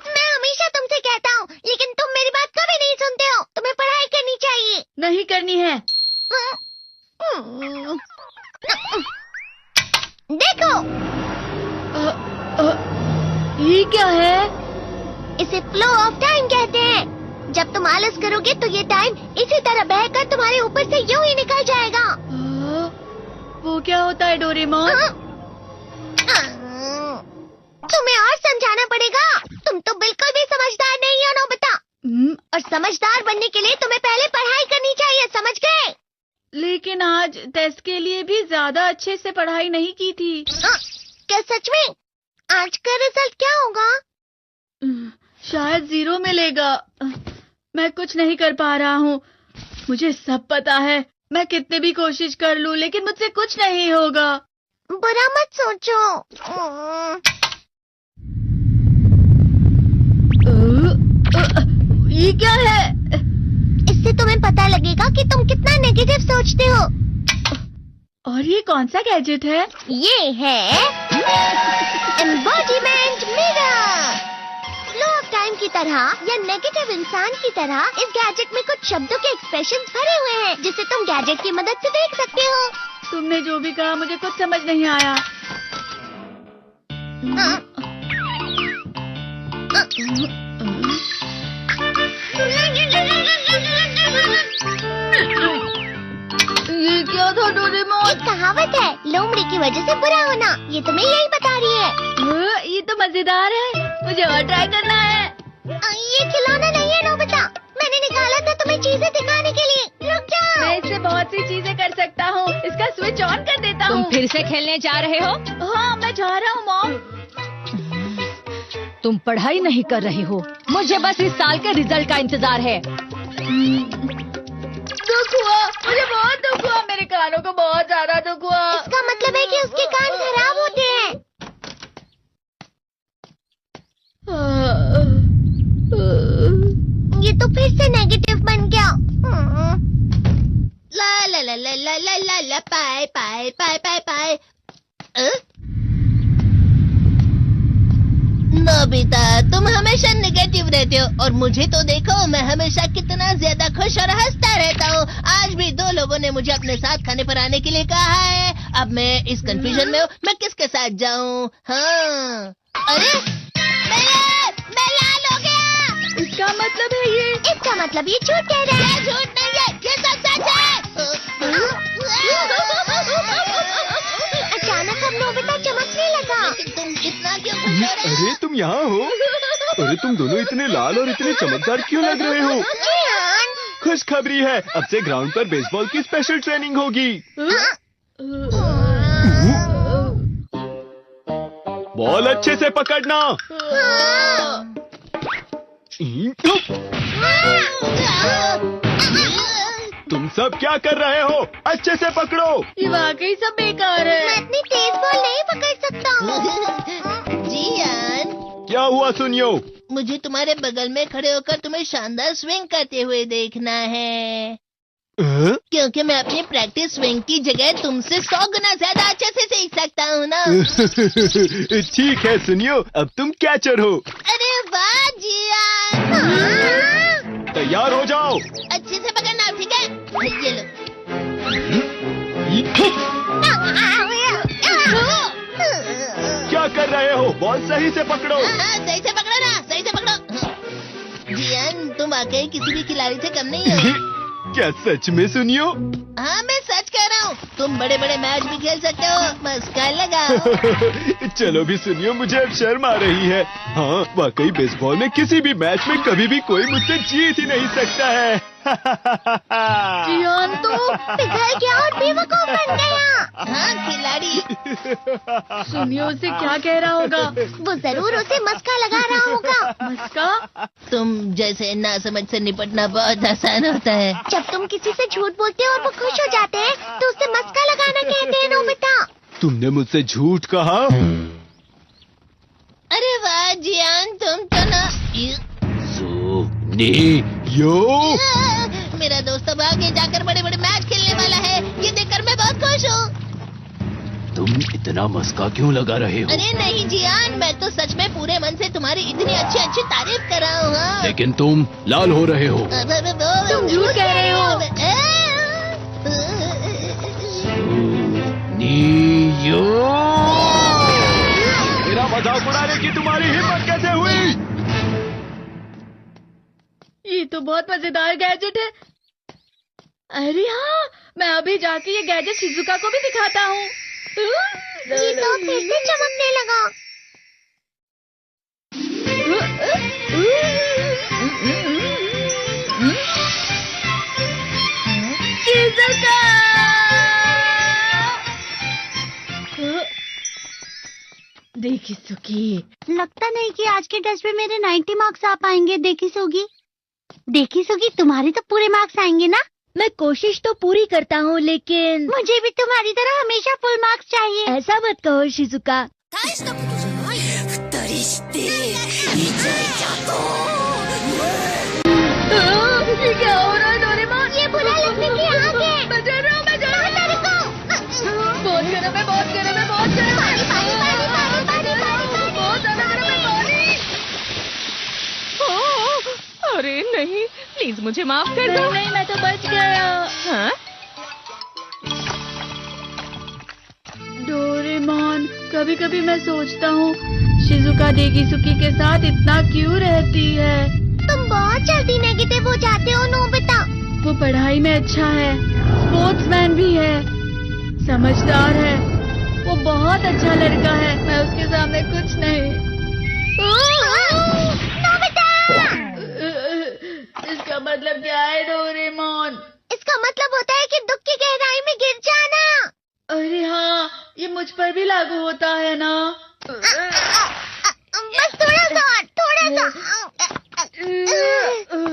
मैं हमेशा तुमसे कहता हूँ, लेकिन तुम मेरी बात कभी नहीं सुनते हो। तुम्हें पढ़ाई करनी चाहिए। नहीं करनी है। देखो, ये क्या है? इसे फ्लो ऑफ टाइम कहते हैं। जब तुम आलस करोगे तो ये टाइम इसी तरह बहकर तुम्हारे ऊपर से यूं ही निकल जाएगा। वो क्या होता है डोरेमोन? तुम्हें और समझाना पड़ेगा। तुम तो बिल्कुल भी समझदार नहीं हो नोबिता। और समझदार बनने के लिए तुम्हें पहले पढ़ाई करनी चाहिए, समझ गए? लेकिन आज टेस्ट के लिए भी ज्यादा अच्छे से पढ़ाई नहीं की थी। क्या सच में? आज का रिजल्ट क्या होगा? शायद 0 मिलेगा। मैं कुछ नहीं कर पा रहा हूँ। मुझे सब पता है। मैं कितने भी कोशिश कर लूँ, लेकिन मुझसे कुछ नहीं होगा। बुरा मत सोचो। ये क्या है? इससे तुम्हें पता लगेगा कि तुम कितना नेगेटिव सोचते हो। और ये कौन सा गैजेट है? ये है embodiment mirror. Flow of time की तरह या नेगेटिव इंसान की तरह इस गैजेट में कुछ शब्दों के एक्सप्रेशंस भरे हुए हैं, जिसे तुम गैजेट की मदद से देख सकते हो। तुमने जो भी कहा मुझे कुछ समझ नहीं आया। ये क्या था डोरेमोन? एक कहावत है, लोमड़ी की वजह से बुरा होना। ये तुम्हें यही बता रही है। ये तो मजेदार है। मुझे और ट्राई करना है। ये खिलौना नहीं है नोबिता। मैंने निकाला था तुम्हें चीजें दिखाने के लिए। रुक जाओ। मैं इससे बहुत सी चीजें कर सकता हूँ। इसका स्विच ऑन कर देता हूँ। तुम फिर से खेलने जा रहे हो? हाँ, मैं जा रहा हूँ मॉम। तुम पढ़ाई नहीं कर रही हो। मुझे बस इस साल के रिजल्ट का इंतजार है। दुख हुआ, मुझे बहुत दुख हुआ। मेरे कानों को बहुत ज्यादा दुख हुआ। इसका मतलब है कि उसके कान खराब होते हैं। ये तो फिर से नेगेटिव बन गया। ला ला ला ला ला ला ला ला पाए पाए पाए पाए पाए। नोबिता, तुम हमेशा नेगेटिव रहते हो और मुझे तो देखो, मैं हमेशा कितना ज्यादा खुश और हंसता रहता हूँ। आज भी 2 लोगों ने मुझे अपने साथ खाने पर आने के लिए कहा है। अब मैं इस कंफ्यूजन में हूँ, मैं किसके साथ जाऊँ? हाँ, अरे मैं लाल हो गया। इसका मतलब है ये? इसका मतलब ये झूठ कह रहा है। झूठ नहीं है, ये सब सच है। अचानक हम नोबिता चमकने लगा। तुम इतना क्यों खुश हो रहे हो? अरे तुम यहाँ हो? अरे तुम दोनों इतने लाल और इतने चमकदार क्यों लग रहे हो? खुशखबरी है, अब से ग्राउंड पर बेसबॉल की स्पेशल ट्रेनिंग होगी। बॉल अच्छे से पकड़ना। तुम सब क्या कर रहे हो? अच्छे से पकड़ो। ये वाकई सब बेकार है। मैं इतनी तेज बॉल नहीं पकड़ सकता हूँ। जियान, क्या हुआ सुनियो? मुझे तुम्हारे बगल में खड़े होकर तुम्हें शानदार स्विंग करते हुए देखना है। क्योंकि मैं अपनी प्रैक्टिस स्विंग की जगह तुमसे 100 गुना ज्यादा अच्छे से सीख सकता हूँ ना। ठीक है सुनियो, अब तुम कैचर हो। अरे वाह जियान। तैयार हो जाओ। अच्छे से पकड़ना, ठीक है? ये लो। क्या कर रहे हो? बॉल सही से पकड़ो। सही से पकड़ो ना, सही से पकड़ो। जियान, तुम वाकई किसी भी खिलाड़ी से कम नहीं हो। क्या सच में सुनियो? हाँ, मैं सच कह रहा हूँ। तुम बड़े बड़े मैच भी खेल सकते हो, बस कल लगाओ। चलो भी सुनियो, मुझे अब शर्म आ रही है। हाँ, वाकई बेसबॉल में किसी भी मैच में कभी भी कोई मुझसे जीत ही नहीं सकता है। जियान तो पिघल गया और बेवकूफ बन गया। हाँ, खिलाड़ी। सुनियो उसे क्या कह रहा होगा? वो जरूर उसे मस्का लगा रहा होगा। मस्का? तुम जैसे नासमझ से निपटना बहुत आसान होता है। जब तुम किसी से झूठ बोलते हो और वो खुश हो जाते हैं, तो उसे मस्का लगाना कहते हैं नोबिता। तुमने मुझसे झूठ कहा? अरे वाह जियान, तुम तो ना। यो, मेरा दोस्त अब आगे जाकर बड़े बड़े मैच खेलने वाला है। ये देखकर मैं बहुत खुश हूँ। तुम इतना मस्का क्यों लगा रहे हो? अरे नहीं जियान, मैं तो सच में पूरे मन से तुम्हारी इतनी अच्छी अच्छी तारीफ कर रहा हूँ। हाँ। लेकिन तुम लाल हो रहे हो। तुम झूठ कह रहे हो। नीयो, मेरा मजाक उड़ाने की तुम्हारी हिम्मत कैसे हुई? ये तो बहुत मजेदार गैजेट है। अरे हाँ, मैं अभी जाके ये गैजेट शिजुका को भी दिखाता हूँ। ये तो फिर से चमकने लगा। शिजुका! देखी सुकी, लगता नहीं कि आज के टेस्ट में मेरे 90 मार्क्स आ पाएंगे। देखी सोगी तुम्हारे तो पूरे मार्क्स आएंगे ना? मैं कोशिश तो पूरी करता हूँ, लेकिन मुझे भी तुम्हारी तरह हमेशा फुल मार्क्स चाहिए। ऐसा मत कहो शिजुका। ये क्या हो रहा है डोरेमोन? ये बुरा लगने की आग है। मैं डर रहा हूँ, मैं डर रहा हूँ। बहुत गर्म है, बहुत गर्म है, बहुत गर्म है। बहुत ज्यादा गर्म है पानी। अरे नहीं, प्लीज मुझे माफ कर दो। नहीं, मैं तो बच गया। हाँ? डोरेमोन, कभी कभी मैं सोचता हूँ शिजुका डेगिसुकी के साथ इतना क्यों रहती है। तुम बहुत जल्दी नेगेटिव हो जाते हो नोबिता। वो पढ़ाई में अच्छा है, स्पोर्ट्समैन भी है, समझदार है, वो बहुत अच्छा लड़का है। मैं उसके सामने कुछ नहीं। नोबिता! इसका मतलब क्या है डोरेमोन? इसका मतलब होता है कि दुख की गहराई में गिर जाना। अरे हाँ, ये मुझ पर भी लागू होता है ना। बस थोड़ा सा।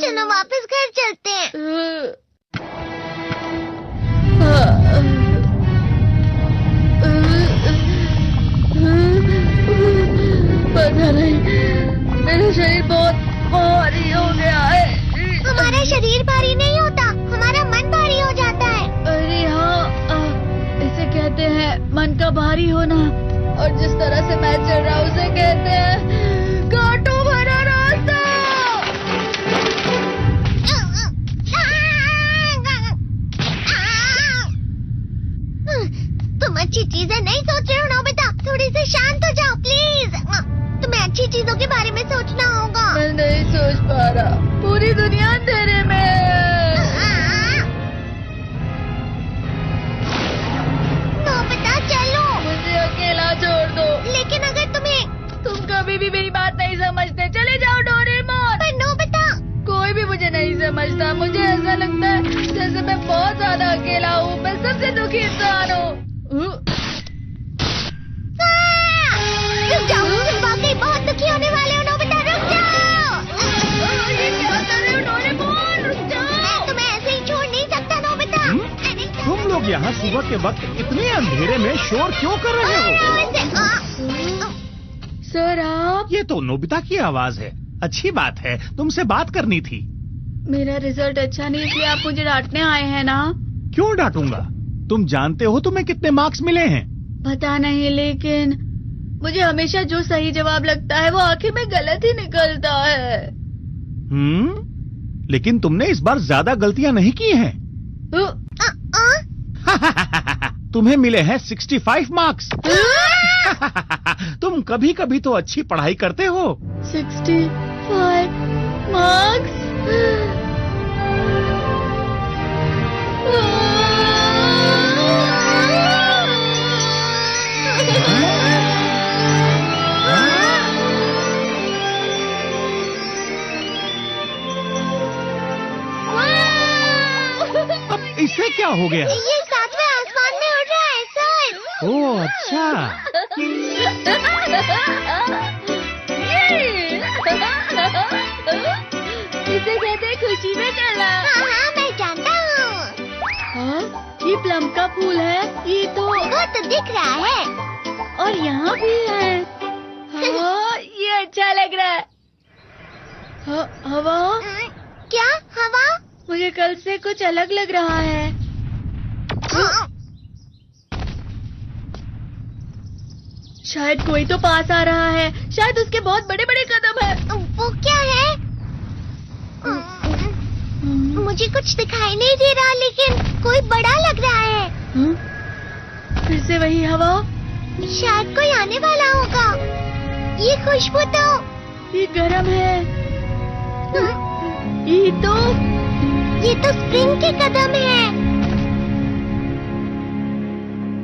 चलो वापस घर चलते हैं। पता नहीं, मेरा शरीर बहुत भारी हो गया है। हमारा शरीर भारी नहीं होता, हमारा मन भारी हो जाता है। अरे हाँ, इसे कहते हैं मन का भारी होना। और जिस तरह से मैं चल रहा हूँ उसे कहते हैं कांटों भरा रास्ता। तुम अच्छी चीजें नहीं सोच रहे हो नोबिता, थोड़ी सी शांत हो जाओ प्लीज। तुम्हें अच्छी चीजों के बारे में सोचना होगा। मैं नहीं सोच पा रहा, पूरी दुनिया अंधेरे में है। नोबिता चलो। मुझे अकेला छोड़ दो। लेकिन अगर तुम कभी भी मेरी बात नहीं समझते, चले जाओ डोरेमोन। पर नोबिता। कोई भी मुझे नहीं समझता। मुझे ऐसा लगता है जैसे मैं बहुत ज्यादा अकेला हूँ, मैं सबसे दुखी इंसान हूँ। रुक जाओ, तुम वाकई बहुत दुखी होने वाले हो नोबिता, रुक जाओ। ये क्या कर रहे हो डोरेमोन? रुक जाओ। मैं तुम्हें ऐसे ही छोड़ नहीं सकता नोबिता। तुम लोग यहाँ सुबह के वक्त इतने अंधेरे में शोर क्यों कर रहे हो? सर आप? ये तो नोबिता की आवाज है। अच्छी बात है, तुमसे बात करनी थी। मेरा रिजल्ट अच्छा नहीं, इसलिए आप मुझे डांटने आए हैं ना? क्यों डांटूंगा? तुम जानते हो तुम्हें कितने मार्क्स मिले हैं? पता नहीं, लेकिन मुझे हमेशा जो सही जवाब लगता है वो आखिर में गलत ही निकलता है। लेकिन तुमने इस बार ज्यादा गलतियां नहीं की हैं। तुम्हें मिले हैं 65 मार्क्स। तुम कभी कभी तो अच्छी पढ़ाई करते हो। 65 मार्क्स? अब इससे क्या हो गया? ये सातवें आसमान में उड़ रहा है सर। ओह अच्छा। इसे कहते हैं खुशी में चला। हाँ मैं जानता हूँ। हाँ, ये प्लम का फूल है। ये तो वो तो दिख रहा है। और यहाँ भी है। हाँ, ये अच्छा लग रहा है। हवा? क्या हवा? मुझे कल से कुछ अलग लग रहा है। शायद कोई तो पास आ रहा है। शायद उसके बहुत बड़े बड़े कदम है। वो क्या है? मुझे कुछ दिखाई नहीं दे रहा, लेकिन कोई बड़ा लग रहा है। फिर से वही हवा। शायद कोई आने वाला होगा। ये खुशबू तो ये गरम है। ये तो स्प्रिंग के कदम है।